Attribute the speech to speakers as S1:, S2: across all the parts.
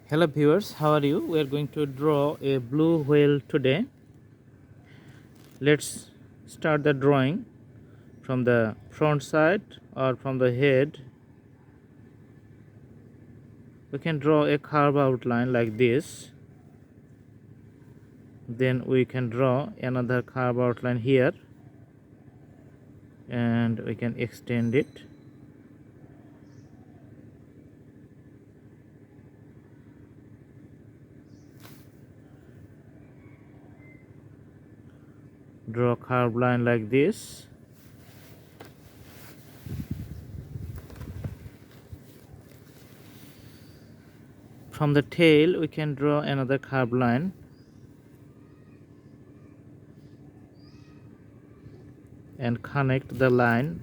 S1: Hello viewers, how are you? We are going to draw a blue whale today. Let's start the drawing from the front side or from the head. We can draw a curve outline like this. Then we can draw another curve outline here and we can extend it. Draw a curved line like this. From the tail we can draw another curved line and connect the line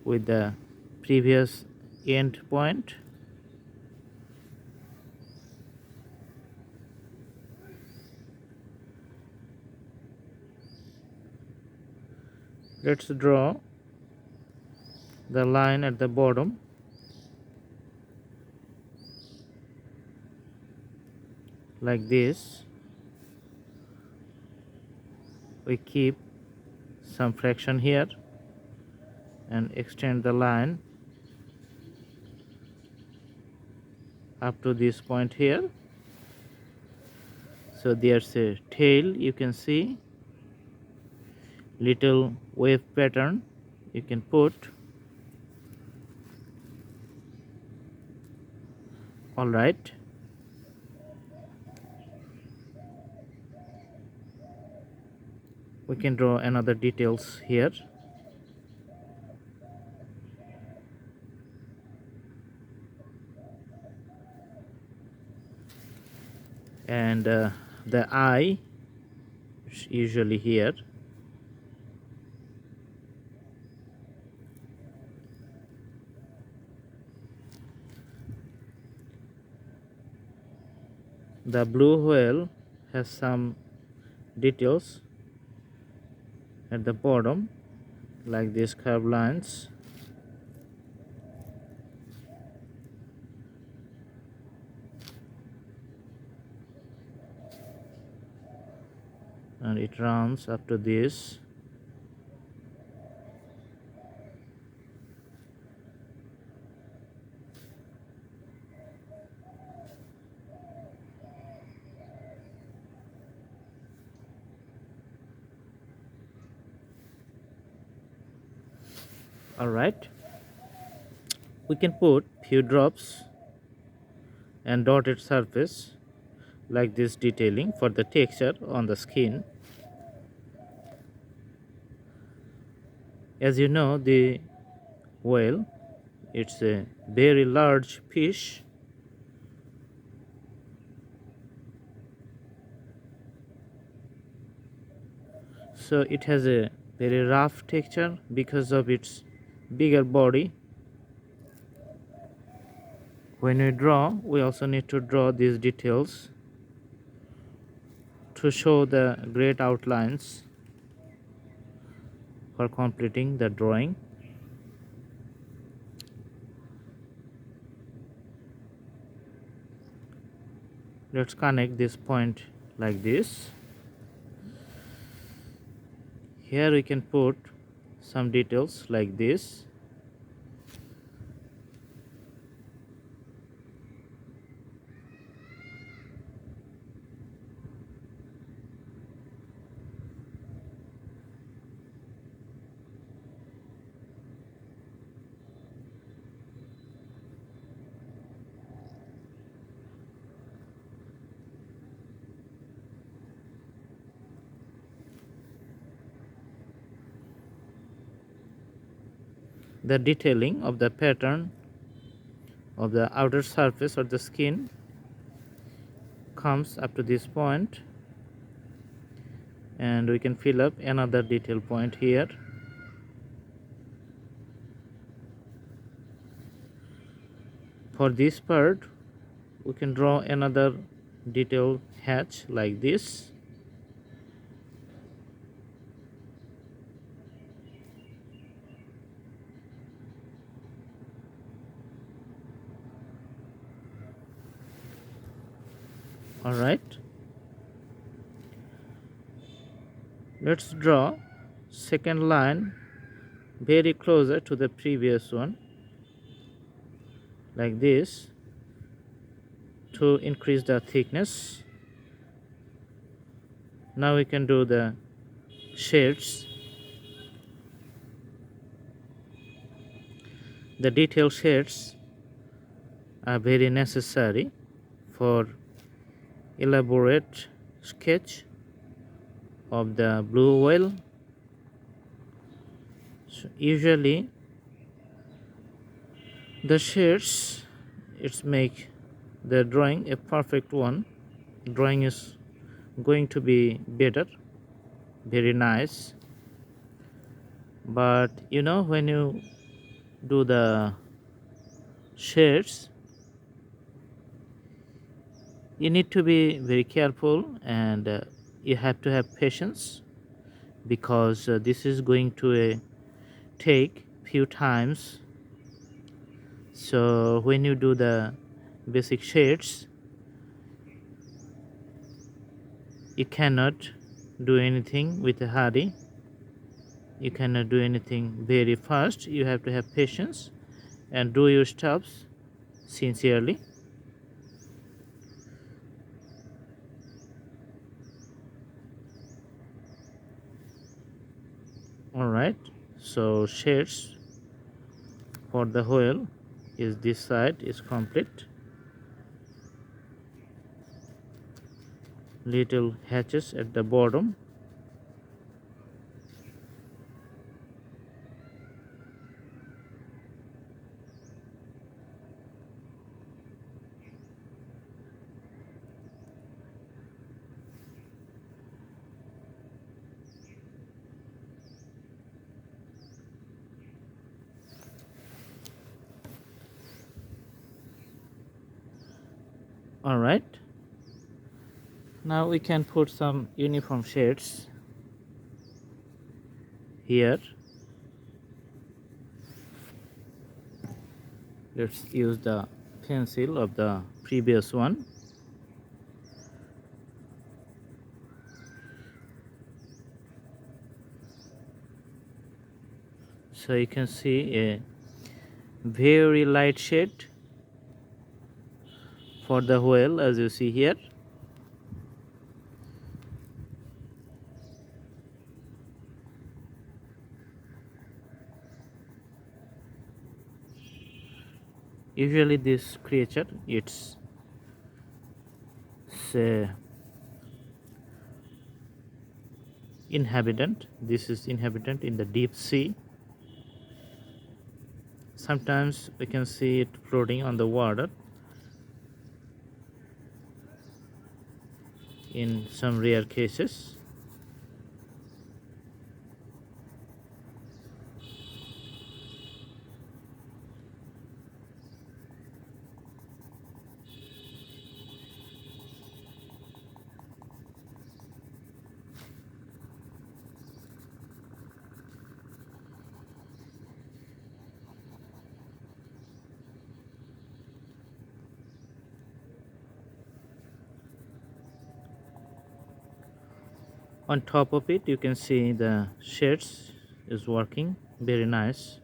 S1: with the previous end point. Let's draw the line at the bottom like this. We keep some fraction here and extend the line up to this point here. So there's a tail, you can see little wave pattern you can put. All right, we can draw another details here. And the eye is usually here. The blue whale has some details at the bottom like these curved lines. And it runs up to this. All right, we can put few drops and dotted surface like this detailing for the texture on the skin. As you know, the whale, it's a very large fish. So it has a very rough texture because of its bigger body. When we draw, we also need to draw these details to show the great outlines for completing the drawing. Let's connect this point like this. Here we can put some details like this. The detailing of the pattern of the outer surface or the skin comes up to this point, and we can fill up another detail point here. For this part, we can draw another detail hatch like this. All right, let's draw second line very closer to the previous one, like this, to increase the thickness. Now we can do the shades. The detail shades are very necessary for elaborate sketch of the blue whale. So usually the shades it's make the drawing a perfect one. Drawing is going to be better, very nice. But you know, when you do the shades, you need to be very careful, and you have to have patience, because this is going to take few times. So when you do the basic shades, you cannot do anything with a hurry. You cannot do anything very fast. You have to have patience and do your steps sincerely. All right, so shades for the whale is this side is complete. Little hatches at the bottom. All right, now we can put some uniform shades here. Let's use the pencil of the previous one. So you can see a very light shade for the whale, as you see here. Usually this creature, it's say inhabitant. This is inhabitant in the deep sea. Sometimes we can see it floating on the water in some rare cases. On top of it, you can see the shades is working very nice.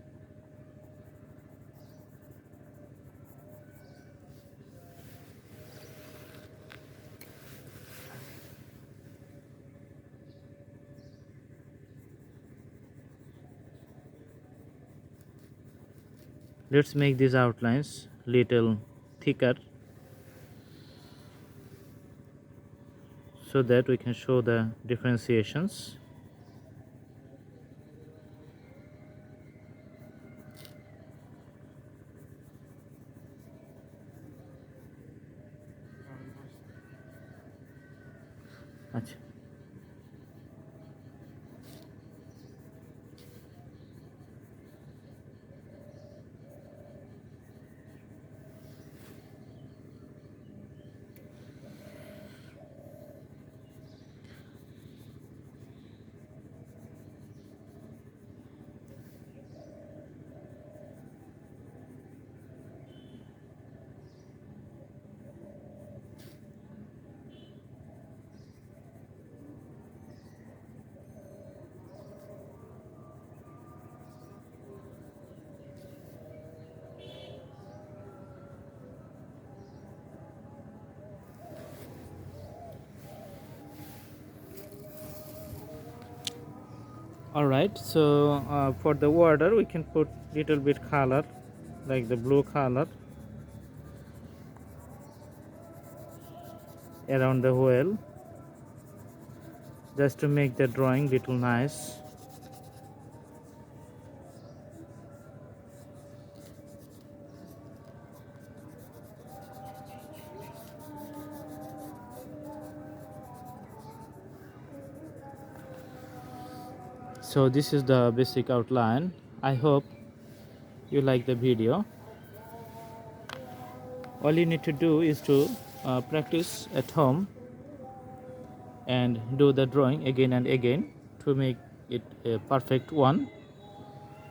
S1: Let's make these outlines little thicker, so that we can show the differentiations. Achha. All right, so for the water we can put little bit color like the blue color around the whale just to make the drawing little nice. So this is the basic outline. I hope you like the video. All you need to do is to practice at home and do the drawing again and again to make it a perfect one.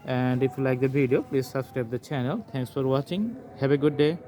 S1: And if you like the video, please subscribe the channel. Thanks for watching. Have a good day.